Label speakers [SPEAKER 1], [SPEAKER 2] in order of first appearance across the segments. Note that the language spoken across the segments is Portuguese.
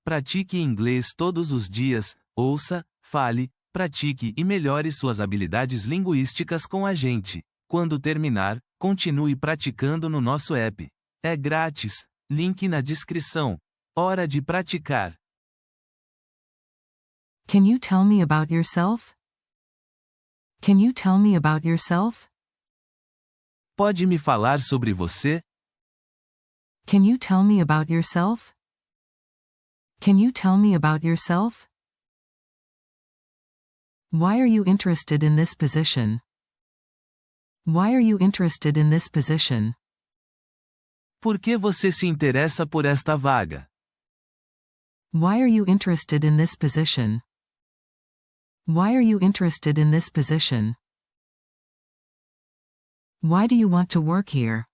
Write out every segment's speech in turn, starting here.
[SPEAKER 1] Pratique inglês todos os dias, ouça, fale, pratique e melhore suas habilidades linguísticas com a gente. Quando terminar, continue praticando no nosso app. É grátis. Link na descrição. Hora de praticar.
[SPEAKER 2] Can you tell me about yourself? Can you tell me about yourself?
[SPEAKER 1] Pode me falar sobre você?
[SPEAKER 2] Can you tell me about yourself? Can you tell me about yourself? Why are you interested in this position? Why are you interested in this position?
[SPEAKER 1] Por que você se interessa por esta vaga?
[SPEAKER 2] Why are you interested in this position? Why are you interested in this position? Why do you want to work here?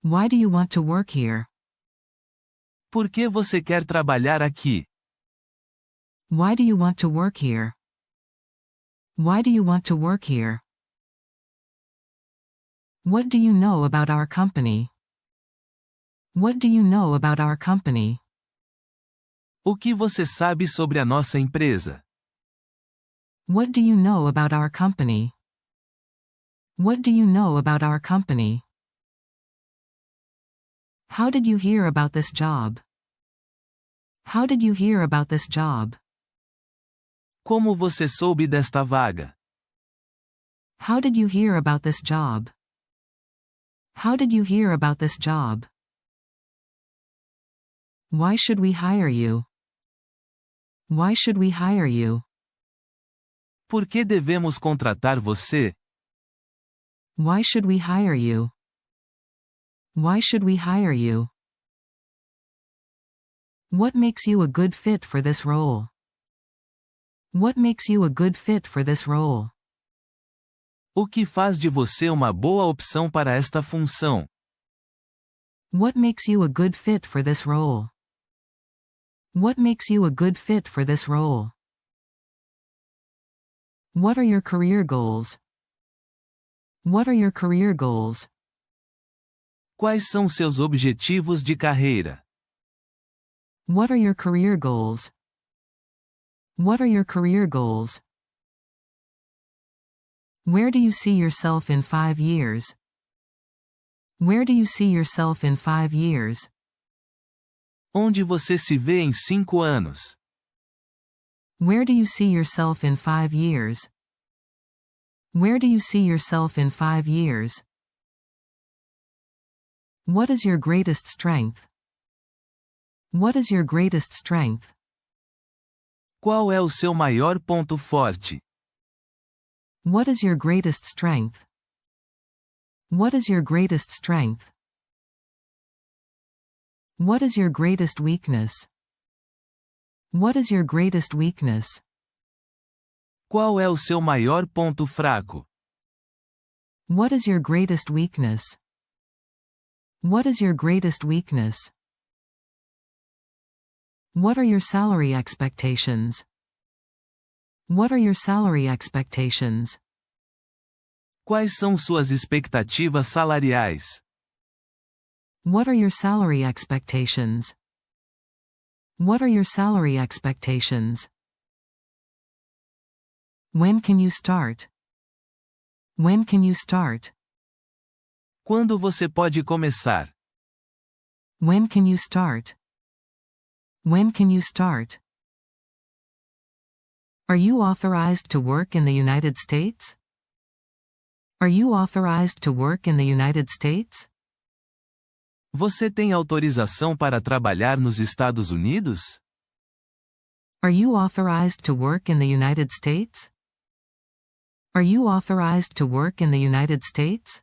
[SPEAKER 2] Why do you want to work here?
[SPEAKER 1] Por que você quer trabalhar aqui?
[SPEAKER 2] Why do you want to work here? Why do you want to work here? What do you know about our company? What do you know about our company?
[SPEAKER 1] O que você sabe sobre a nossa empresa?
[SPEAKER 2] What do you know about our company? What do you know about our company? How did you hear about this job? How did you hear about this job?
[SPEAKER 1] Como você soube desta vaga?
[SPEAKER 2] How did you hear about this job? How did you hear about this job? Why should we hire you? Why should we hire you?
[SPEAKER 1] Por que devemos contratar você?
[SPEAKER 2] Why should we hire you? Why should we hire you? What makes you a good fit for this role? What makes you a good fit for this role?
[SPEAKER 1] O que faz de você uma boa opção para esta função?
[SPEAKER 2] What makes you a good fit for this role? What makes you a good fit for this role? What are your career goals? What are your career goals?
[SPEAKER 1] Quais são seus objetivos de carreira?
[SPEAKER 2] What are your career goals? What are your career goals? Where do you see yourself in 5 years? Where do you see yourself in 5 years?
[SPEAKER 1] Onde você se vê em 5 anos?
[SPEAKER 2] Where do you see yourself in 5 years? Where do you see yourself in 5 years? What is your greatest strength? What is your greatest strength?
[SPEAKER 1] Qual é o seu maior ponto forte?
[SPEAKER 2] What is your greatest strength? What is your greatest strength? What is your greatest weakness? What is your greatest weakness?
[SPEAKER 1] Qual é o seu maior ponto fraco?
[SPEAKER 2] What is your greatest weakness? What is your greatest weakness? What are your salary expectations? What are your salary expectations?
[SPEAKER 1] Quais são suas expectativas salariais?
[SPEAKER 2] What are your salary expectations? What are your salary expectations? When can you start? When can you start?
[SPEAKER 1] Quando você pode começar?
[SPEAKER 2] When can you start? When can you start? Are you authorized to work in the United States? Are you authorized to work in the United States?
[SPEAKER 1] Você tem autorização para trabalhar nos Estados Unidos?
[SPEAKER 2] Are you authorized to work in the United States? Are you authorized to work in the United States?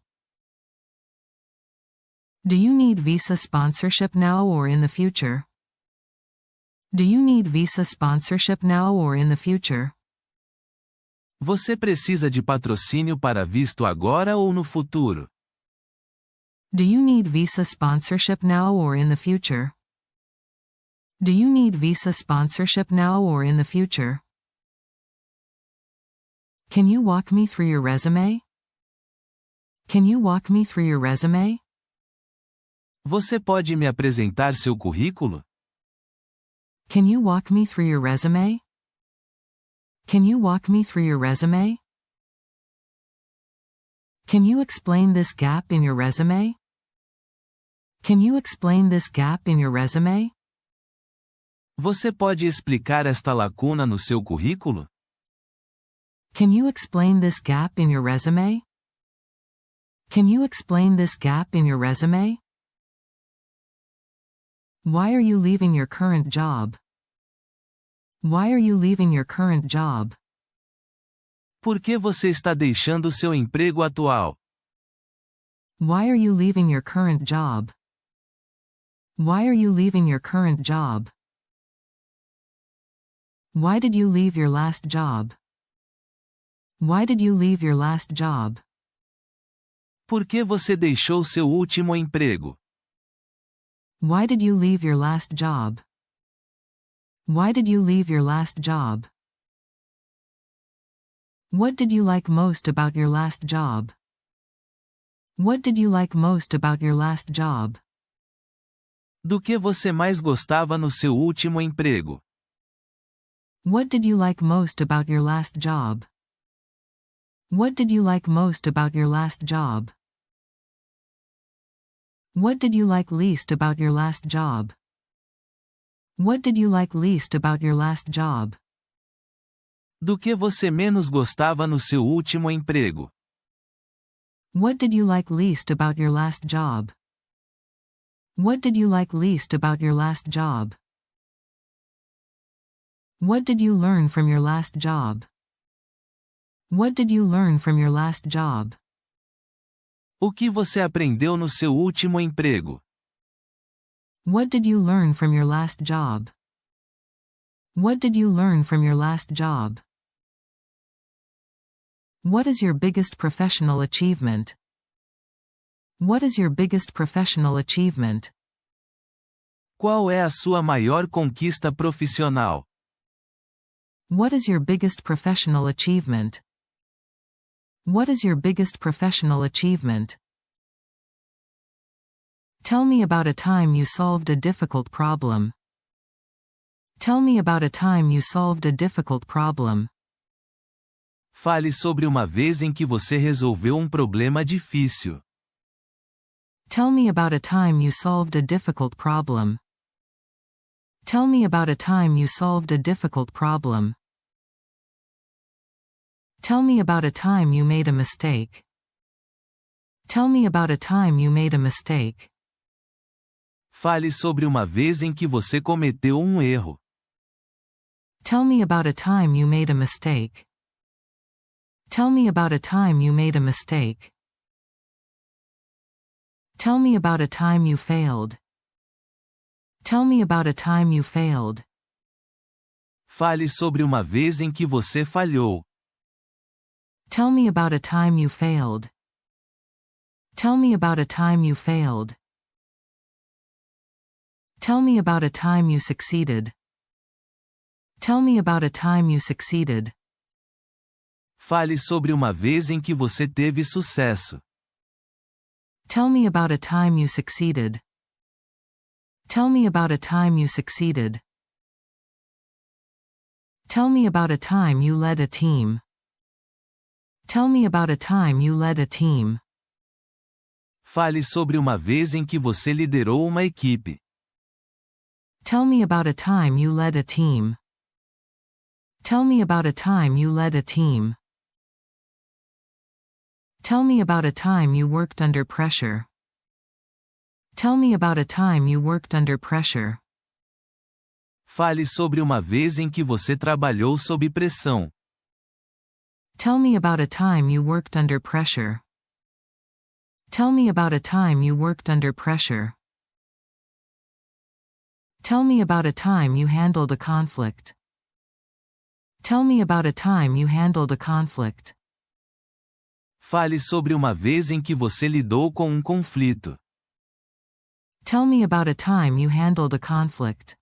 [SPEAKER 2] Do you need visa sponsorship now or in the future? Do you need visa sponsorship now or in the future?
[SPEAKER 1] Você precisa de patrocínio para visto agora ou no futuro?
[SPEAKER 2] Do you need visa sponsorship now or in the future? Do you need visa sponsorship now or in the future? Can you walk me through your resume? Can you walk me through your resume?
[SPEAKER 1] Você pode me apresentar seu currículo?
[SPEAKER 2] Can you walk me through your resume? Can you walk me through your resume? Can you explain this gap in your resume? Can you explain this gap in your resume?
[SPEAKER 1] Você pode explicar esta lacuna no seu currículo?
[SPEAKER 2] Can you explain this gap in your resume? Can you explain this gap in your resume? Why are you leaving your current job? Why are you leaving your current job?
[SPEAKER 1] Por que você está deixando seu emprego atual?
[SPEAKER 2] Why are you leaving your current job? Why are you leaving your current job? Why did you leave your last job? Why did you leave your last job?
[SPEAKER 1] Por que você deixou seu último emprego?
[SPEAKER 2] Why did you leave your last job? Why did you leave your last job? What did you like most about your last job? What did you like most about your last job?
[SPEAKER 1] Do que você mais gostava no seu último emprego?
[SPEAKER 2] What did you like most about your last job? What did you like most about your last job? What did you like least about your last job? What did you like least about your last job?
[SPEAKER 1] Do que você menos gostava no seu último emprego?
[SPEAKER 2] What did you like least about your last job? What did you like least about your last job? What did you learn from your last job? What did you learn from your last job?
[SPEAKER 1] O que você aprendeu no seu último emprego?
[SPEAKER 2] What did you learn from your last job? What did you learn from your last job? What is your biggest professional achievement? What is your biggest professional achievement?
[SPEAKER 1] Qual é a sua maior conquista profissional?
[SPEAKER 2] What is your biggest professional achievement? What is your biggest professional achievement? Tell me about a time you solved a difficult problem. Tell me about a time you solved a difficult problem.
[SPEAKER 1] Fale sobre uma vez em que você resolveu um problema difícil.
[SPEAKER 2] Tell me about a time you solved a difficult problem. Tell me about a time you solved a difficult problem. Tell me about a time you made a mistake. Tell me about a time you made a mistake.
[SPEAKER 1] Fale sobre uma vez em que você cometeu um erro.
[SPEAKER 2] Tell me about a time you made a mistake. Tell me about a time you made a mistake. Tell me about a time you failed. Tell me about a time you failed.
[SPEAKER 1] Fale sobre uma vez em que você falhou.
[SPEAKER 2] Tell me about a time you failed. Tell me about a time you failed. Tell me about a time you succeeded. Tell me about a time you succeeded.
[SPEAKER 1] Fale sobre uma vez em que você teve sucesso.
[SPEAKER 2] Tell me about a time you succeeded. Tell me about a time you succeeded. Tell me about a time you led a team. Tell me about a time you led a team.
[SPEAKER 1] Fale sobre uma vez em que você liderou uma equipe.
[SPEAKER 2] Tell me about a time you led a team. Tell me about a time you led a team. Tell me about a time you worked under pressure. Tell me about a time you worked under pressure.
[SPEAKER 1] Fale sobre uma vez em que você trabalhou sob pressão.
[SPEAKER 2] Tell me about a time you worked under pressure. Tell me about a time you worked under pressure. Tell me about a time you handled a conflict. Tell me about a time you handled a conflict.
[SPEAKER 1] Fale sobre uma vez em que você lidou com um conflito.
[SPEAKER 2] Tell me about a time you handled a conflict.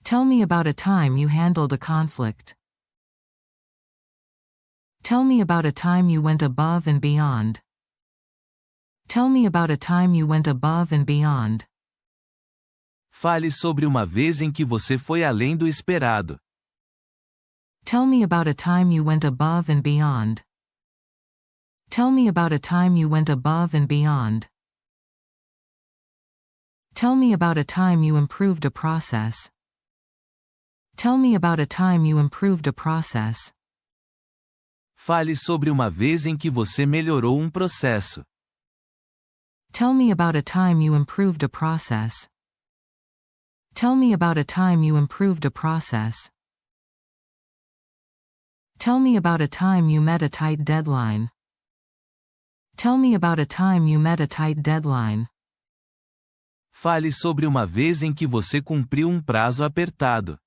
[SPEAKER 2] Tell me about a time you handled a conflict. Tell me about a time you went above and beyond. Tell me about a time you went above and beyond.
[SPEAKER 1] Fale sobre uma vez em que você foi além do esperado.
[SPEAKER 2] Tell me about a time you went above and beyond. Tell me about a time you went above and beyond. Tell me about a time you improved a process. Tell me about a time you improved a process.
[SPEAKER 1] Fale sobre uma vez em que você melhorou um processo.
[SPEAKER 2] Tell me about a time you improved a process. Tell me about a time you improved a process. Tell me about a time you met a tight deadline. Tell me about a time you met a tight deadline.
[SPEAKER 1] Fale sobre uma vez em que você cumpriu um prazo apertado.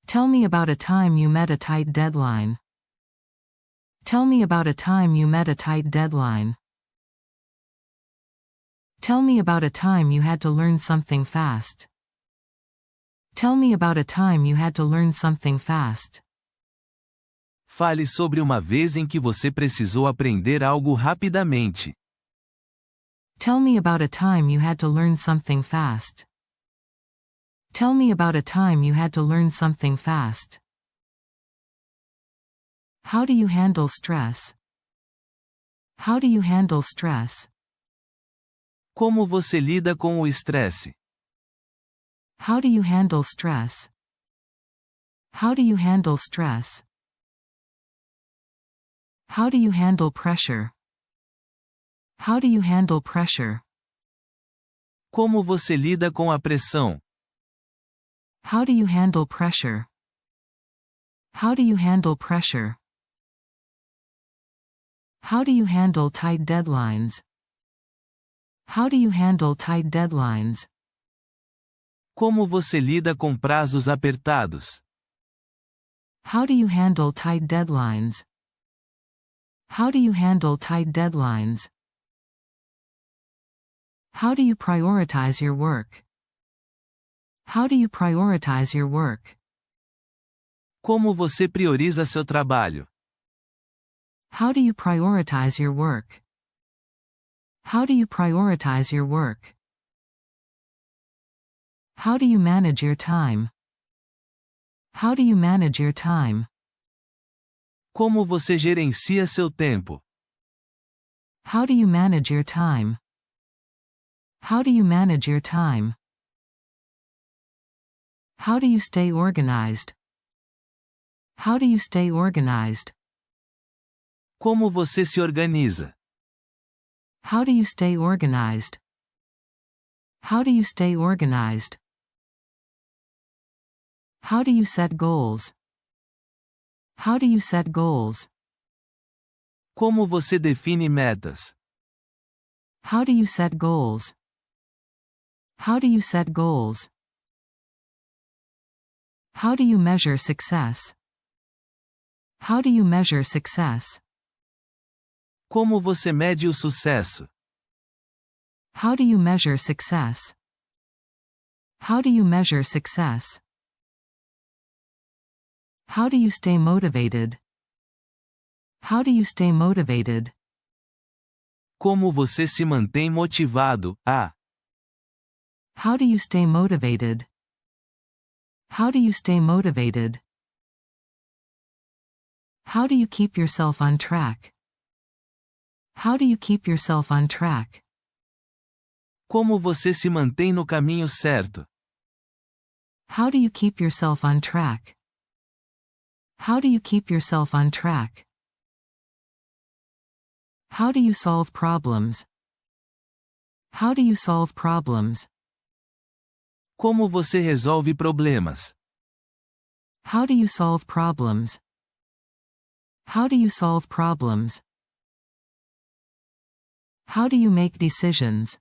[SPEAKER 2] Tell me about a time you met a tight deadline. Tell me about a time you met a tight deadline. Tell me about a time you had to learn something fast. Tell me about a time you had to learn something fast.
[SPEAKER 1] Fale sobre uma vez em que você precisou aprender algo rapidamente.
[SPEAKER 2] Tell me about a time you had to learn something fast. Tell me about a time you had to learn something fast. How do you handle stress? How do you handle stress?
[SPEAKER 1] Como você lida com o estresse?
[SPEAKER 2] How do you handle stress? How do you handle stress? How do you handle pressure? How do you handle pressure?
[SPEAKER 1] Como você lida com a pressão?
[SPEAKER 2] How do you handle pressure? How do you handle pressure? How do you handle tight deadlines? How do you handle tight deadlines?
[SPEAKER 1] Como você lida com prazos apertados?
[SPEAKER 2] How do you handle tight deadlines? How do you handle tight deadlines? How do you prioritize your work? How do you prioritize your work?
[SPEAKER 1] Como você prioriza seu trabalho?
[SPEAKER 2] How do you prioritize your work? How do you prioritize your work? How do you manage your time? How do you manage your time?
[SPEAKER 1] Como você gerencia seu tempo?
[SPEAKER 2] How do you manage your time? How do you manage your time? How do you stay organized? How do you stay organized?
[SPEAKER 1] Como você se organiza?
[SPEAKER 2] How do you stay organized? How do you stay organized? How do you set goals? How do you set goals?
[SPEAKER 1] Como você define metas?
[SPEAKER 2] How do you set goals? How do you set goals? How do you measure success? How do you measure success?
[SPEAKER 1] Como você mede o sucesso?
[SPEAKER 2] How do you measure success? How do you measure success? How do you stay motivated? How do you stay motivated?
[SPEAKER 1] Como você se mantém motivado?
[SPEAKER 2] How do you stay motivated? How do you stay motivated? How do you keep yourself on track? How do you keep yourself on track?
[SPEAKER 1] Como você se mantém no caminho certo?
[SPEAKER 2] How do you keep yourself on track? How do you keep yourself on track? How do you solve problems? How do you solve problems?
[SPEAKER 1] Como você resolve problemas?
[SPEAKER 2] How do you solve problems? How do you solve problems? How do you make decisions?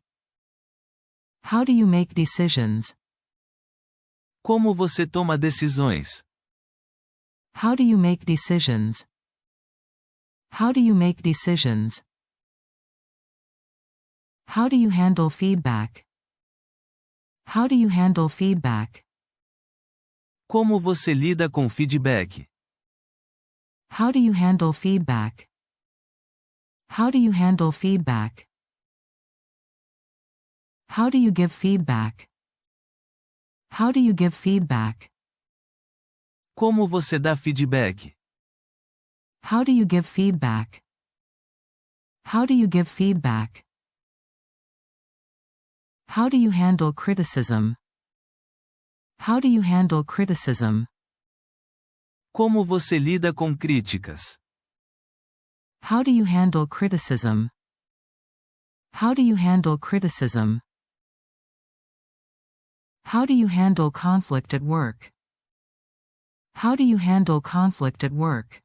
[SPEAKER 2] How do you make decisions?
[SPEAKER 1] Como você toma decisões?
[SPEAKER 2] How do you make decisions? How do you make decisions? How do you handle feedback? How do you handle feedback?
[SPEAKER 1] Como você lida com feedback?
[SPEAKER 2] How do you handle feedback? How do you handle feedback? How do you give feedback? How do you give feedback?
[SPEAKER 1] Como você dá feedback?
[SPEAKER 2] How do you give feedback? How do you give feedback? How do you handle criticism? How do you handle criticism?
[SPEAKER 1] Como você lida com críticas?
[SPEAKER 2] How do you handle criticism? How do you handle criticism? How do you handle conflict at work? How do you handle conflict at work?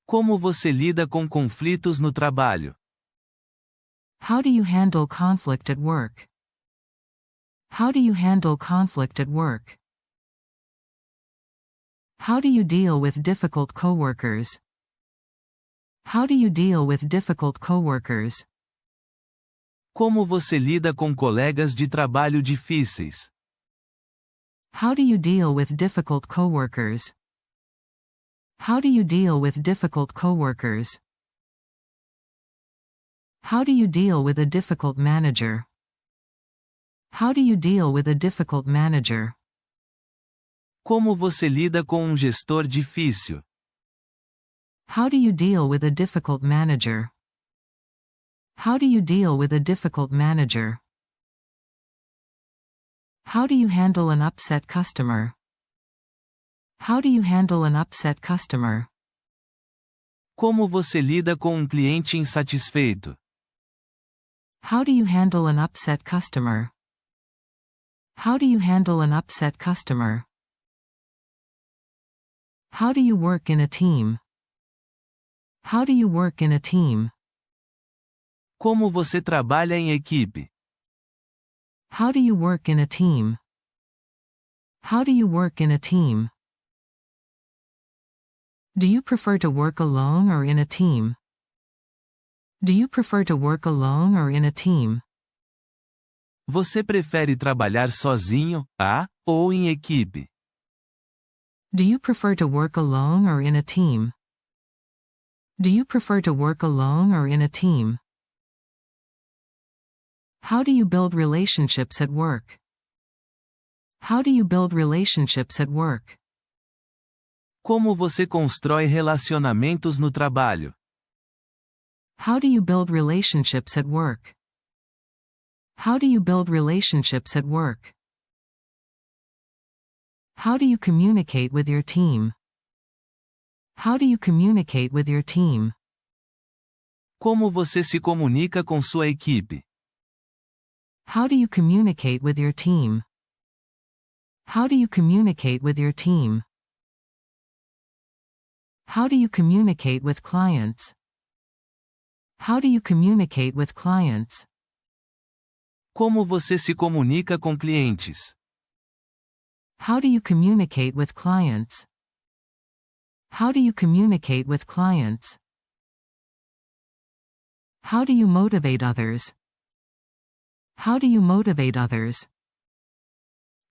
[SPEAKER 1] Como você lida com conflitos no trabalho?
[SPEAKER 2] How do you handle conflict at work? How do you handle conflict at work? How do you deal with difficult coworkers? How do you deal with difficult coworkers?
[SPEAKER 1] Como você lida com colegas de trabalho difíceis?
[SPEAKER 2] How do you deal with difficult coworkers? How do you deal with difficult coworkers? How do you deal with a difficult manager? How do you deal with a difficult manager?
[SPEAKER 1] Como você lida com gestor difícil?
[SPEAKER 2] How do you deal with a difficult manager? How do you deal with a difficult manager? How do you handle an upset customer? How do you handle an upset customer?
[SPEAKER 1] Como você lida com cliente insatisfeito?
[SPEAKER 2] How do you handle an upset customer? How do you handle an upset customer? How do you work in a team? How do you work in a team?
[SPEAKER 1] Como você trabalha em equipe?
[SPEAKER 2] How do you work in a team? How do you work in a team? Do you prefer to work alone or in a team? Do you prefer to work alone or in a team?
[SPEAKER 1] Você prefere trabalhar sozinho, ou em equipe?
[SPEAKER 2] Do you prefer to work alone or in a team? Do you prefer to work alone or in a team? How do you build relationships at work? How do you build relationships at work?
[SPEAKER 1] Como você constrói relacionamentos no trabalho?
[SPEAKER 2] How do you build relationships at work? How do you build relationships at work? How do you communicate with your team? How do you communicate with your team?
[SPEAKER 1] Como você se comunica com sua equipe?
[SPEAKER 2] How do you communicate with your team? How do you communicate with your team? How do you communicate with clients? How do you communicate with clients?
[SPEAKER 1] Como você se comunica com clientes?
[SPEAKER 2] How do you communicate with clients? How do you communicate with clients? How do you motivate others? How do you motivate others?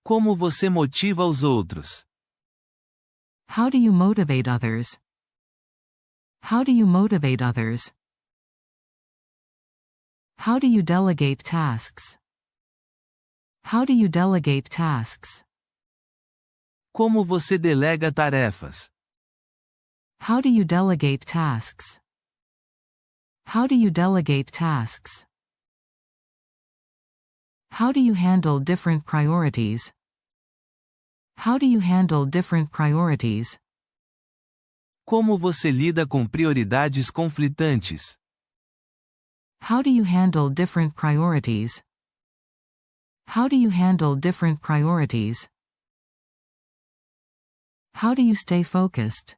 [SPEAKER 1] Como você motiva os outros?
[SPEAKER 2] How do you motivate others? How do you motivate others? How do you delegate tasks? How do you delegate tasks?
[SPEAKER 1] Como você delega tarefas?
[SPEAKER 2] How do you delegate tasks? How do you delegate tasks? How do you handle different priorities? How do you handle different priorities?
[SPEAKER 1] Como você lida com prioridades conflitantes?
[SPEAKER 2] How do you handle different priorities? How do you handle different priorities? How do you stay focused?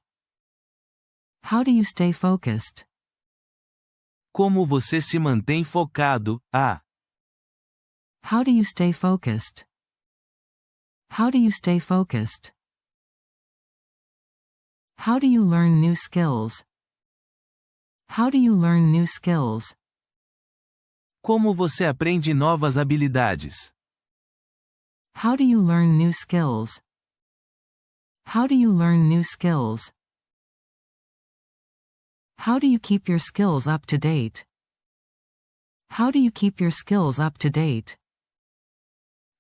[SPEAKER 2] How do you stay focused?
[SPEAKER 1] Como você se mantém focado?
[SPEAKER 2] How do you stay focused? How do you stay focused? How do you learn new skills? How do you learn new skills?
[SPEAKER 1] Como você aprende novas habilidades?
[SPEAKER 2] How do you learn new skills? How do you learn new skills? How do you keep your skills up to date? How do you keep your skills up to date?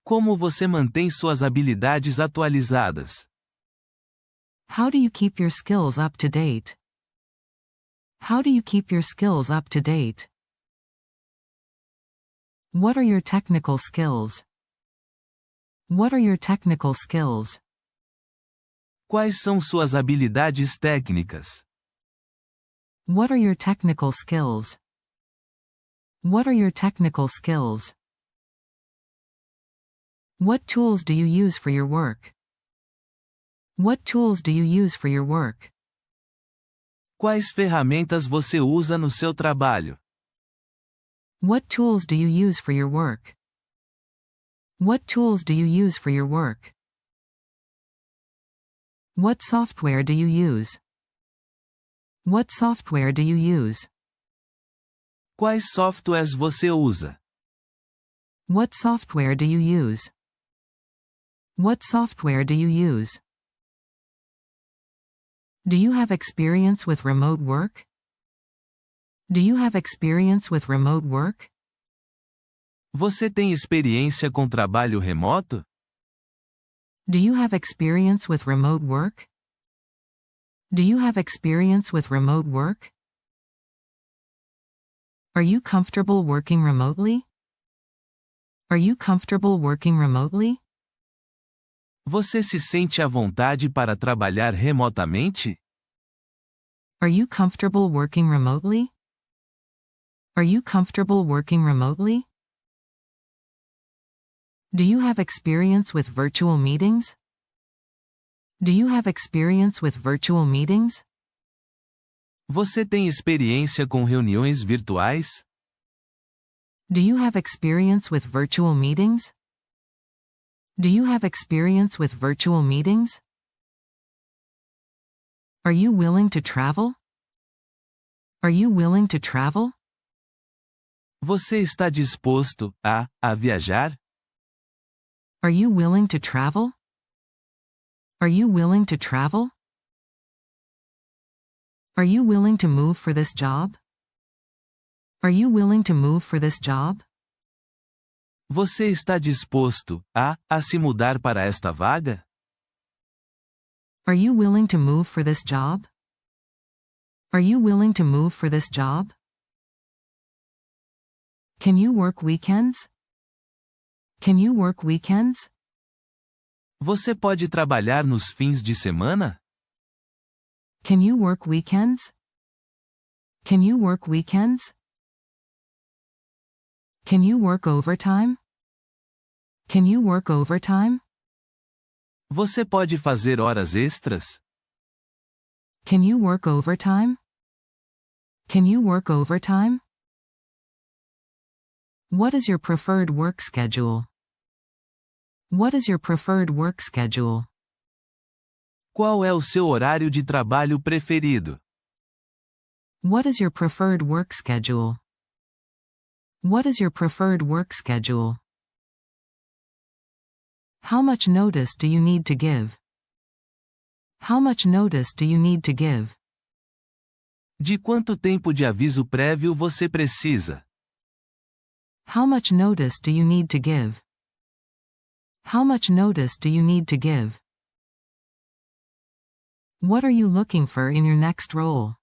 [SPEAKER 1] Como você mantém suas habilidades atualizadas?
[SPEAKER 2] How do you keep your skills up to date? How do you keep your skills up to date? What are your technical skills? What are your technical skills?
[SPEAKER 1] Quais são suas habilidades técnicas?
[SPEAKER 2] What are your technical skills? What are your technical skills? What tools do you use for your work? What tools do you use for your work?
[SPEAKER 1] Quais ferramentas você usa no seu trabalho?
[SPEAKER 2] What tools do you use for your work? What tools do you use for your work? What software do you use? What software do you use?
[SPEAKER 1] Quais softwares você usa?
[SPEAKER 2] What software do you use? What software do you use? Do you have experience with remote work? Do you have experience with remote work?
[SPEAKER 1] Você tem experiência com trabalho remoto?
[SPEAKER 2] Do you have experience with remote work? Do you have experience with remote work? Are you comfortable working remotely? Are you comfortable working remotely?
[SPEAKER 1] Você se sente à vontade para trabalhar remotamente?
[SPEAKER 2] Are you comfortable working remotely? Are you comfortable working remotely? Do you have experience with virtual meetings? Do you have experience with virtual meetings?
[SPEAKER 1] Você tem experiência com reuniões virtuais?
[SPEAKER 2] Do you have experience with virtual meetings? Do you have experience with virtual meetings? Are you willing to travel? Are you willing to travel?
[SPEAKER 1] Você está disposto a viajar?
[SPEAKER 2] Are you willing to travel? Are you willing to travel? Are you willing to move for this job? Are you willing to move for this job?
[SPEAKER 1] Você está disposto a se mudar para esta vaga?
[SPEAKER 2] Are you willing to move for this job? Are you willing to move for this job? Can you work weekends? Can you work weekends?
[SPEAKER 1] Você pode trabalhar nos fins de semana?
[SPEAKER 2] Can you work weekends? Can you work weekends? Can you work overtime? Can you work overtime?
[SPEAKER 1] Você pode fazer horas extras?
[SPEAKER 2] Can you work overtime? Can you work overtime? What is your preferred work schedule? What is your preferred work schedule?
[SPEAKER 1] Qual é o seu horário de trabalho preferido?
[SPEAKER 2] What is your preferred work schedule? What is your preferred work schedule? How much notice do you need to give? How much notice do you need to give?
[SPEAKER 1] De quanto tempo de aviso prévio você precisa?
[SPEAKER 2] How much notice do you need to give? How much notice do you need to give? What are you looking for in your next role?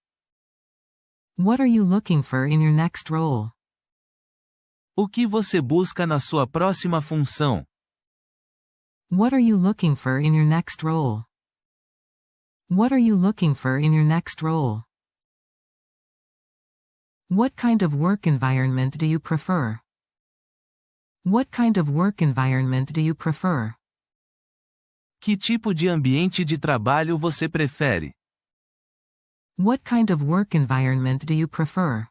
[SPEAKER 2] What are you looking for in your next role?
[SPEAKER 1] O que você busca na sua próxima função?
[SPEAKER 2] What are you looking for in your next role? What are you looking for in your next role? What kind of work environment do you prefer? What kind of work environment do you prefer?
[SPEAKER 1] Que tipo de ambiente de trabalho você prefere?
[SPEAKER 2] What kind of work environment do you prefer?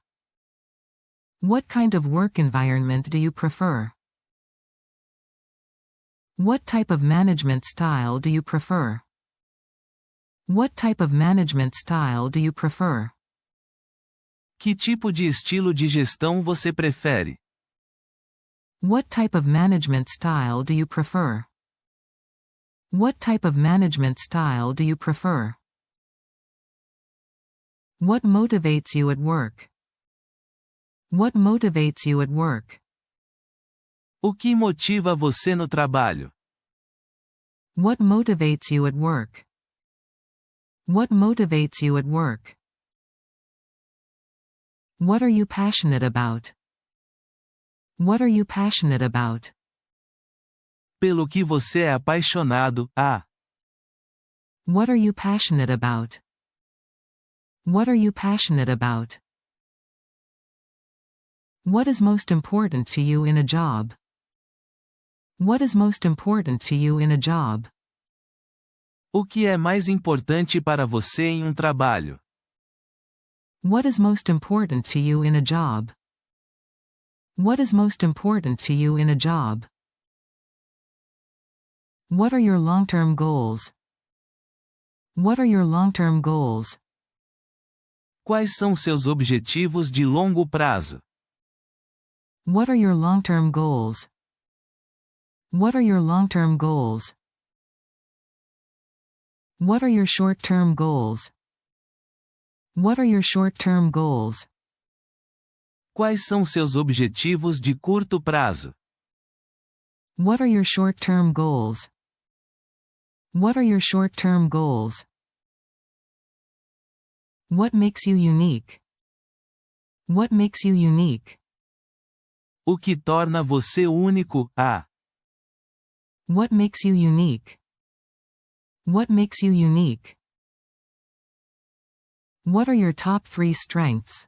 [SPEAKER 2] What kind of work environment do you prefer? What type of management style do you prefer? What type of management style do you prefer?
[SPEAKER 1] Que tipo de estilo de gestão você prefere?
[SPEAKER 2] What type of management style do you prefer? What type of management style do you prefer? What motivates you at work? What motivates you at work?
[SPEAKER 1] O que motiva você no trabalho?
[SPEAKER 2] What motivates you at work? What motivates you at work? What are you passionate about? What are you passionate about?
[SPEAKER 1] Pelo que você é apaixonado,
[SPEAKER 2] What are you passionate about? What are you passionate about? What is most important to you in a job? What is most important to you in a job?
[SPEAKER 1] O que é mais importante para você em um trabalho?
[SPEAKER 2] What is most important to you in a job? What is most important to you in a job? What are your long-term goals? What are your long-term goals?
[SPEAKER 1] Quais são seus objetivos de longo prazo?
[SPEAKER 2] What are your long-term goals? What are your long-term goals? What are your short-term goals? What are your short-term goals?
[SPEAKER 1] Quais são seus objetivos de curto prazo?
[SPEAKER 2] What are your short-term goals? What are your short-term goals? What makes you unique? What makes you unique?
[SPEAKER 1] O que torna você único?
[SPEAKER 2] What makes you unique? What makes you unique? What are your top 3 strengths?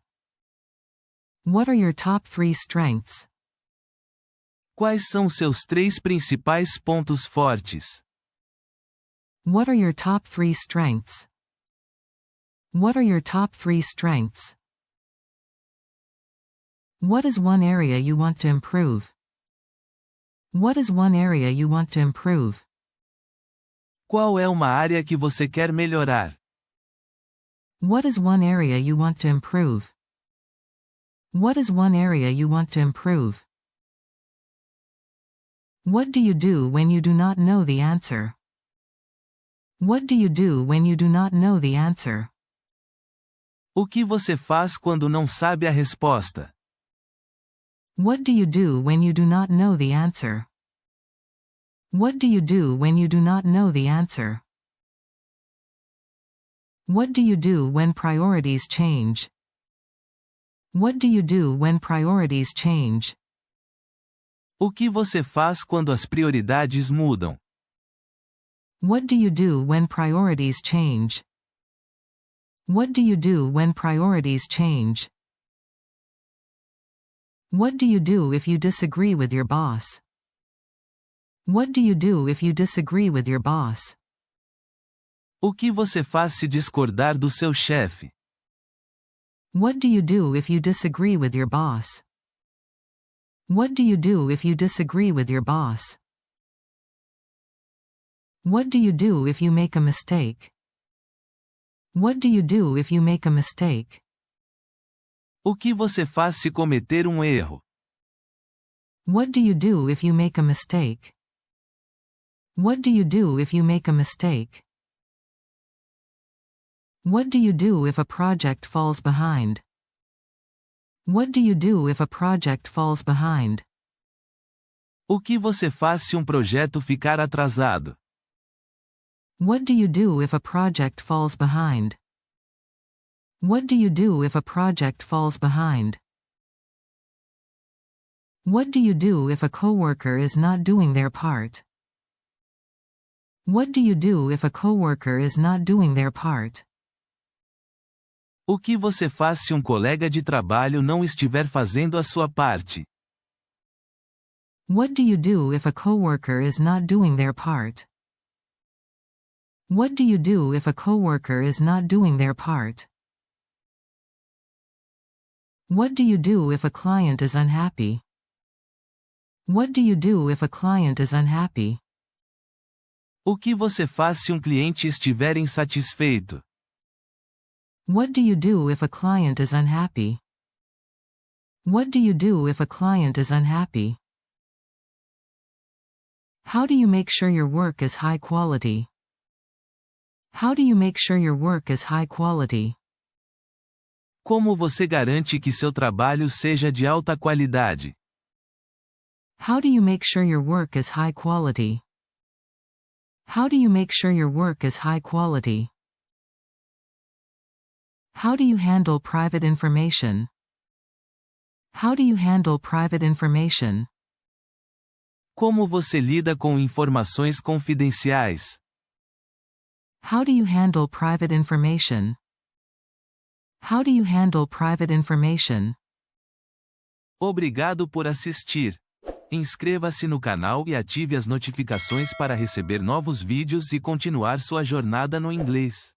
[SPEAKER 2] What are your top 3 strengths?
[SPEAKER 1] Quais são seus 3 principais pontos fortes?
[SPEAKER 2] What are your top 3 strengths? What are your top 3 strengths? What is one area you want to improve? What is one area you want to improve?
[SPEAKER 1] Qual é uma área que você quer melhorar?
[SPEAKER 2] What is one area you want to improve? What is one area you want to improve? What do you do when you do not know the answer? What do you do when you do not know the answer?
[SPEAKER 1] O que você faz quando não sabe a resposta?
[SPEAKER 2] What do you do when you do not know the answer? What do you do when you do not know the answer? What do you do when priorities change? What do you do when priorities change?
[SPEAKER 1] O que você faz quando as prioridades mudam?
[SPEAKER 2] What do you do when priorities change? What do you do when priorities change? What do you do if you disagree with your boss? What do you do if you disagree with your boss?
[SPEAKER 1] O que você faz se discordar do seu chefe?
[SPEAKER 2] What do you do if you disagree with your boss? What do you do if you disagree with your boss? What do you do if you make a mistake? What do you do if you make a mistake?
[SPEAKER 1] O que você faz se cometer um erro?
[SPEAKER 2] What do you do if you make a mistake? What do you do if you make a mistake? What do you do if a project falls behind? What do you do if a project falls behind?
[SPEAKER 1] O que você faz se projeto ficar atrasado?
[SPEAKER 2] What do you do if a project falls behind? What do you do if a project falls behind? What do you do if a coworker is not doing their part? What do you do if a coworker is not doing their part?
[SPEAKER 1] O que você faz se colega de trabalho não estiver fazendo a sua parte?
[SPEAKER 2] What do you do if a coworker is not doing their part? What do you do if a coworker is not doing their part? What do you do if a client is unhappy? What do you do if a client is unhappy?
[SPEAKER 1] O que você faz se cliente estiver insatisfeito?
[SPEAKER 2] What do you do if a client is unhappy? What do you do if a client is unhappy? How do you make sure your work is high quality? How do you make sure your work is high quality?
[SPEAKER 1] Como você garante que seu trabalho seja de alta qualidade?
[SPEAKER 2] How do you make sure your work is high quality? How do you make sure your work is high quality? How do you handle private information? How do you handle private information?
[SPEAKER 1] Como você lida com informações confidenciais?
[SPEAKER 2] How do you handle private information? How do you handle private information?
[SPEAKER 1] Obrigado por assistir. Inscreva-se no canal e ative as notificações para receber novos vídeos e continuar sua jornada no inglês.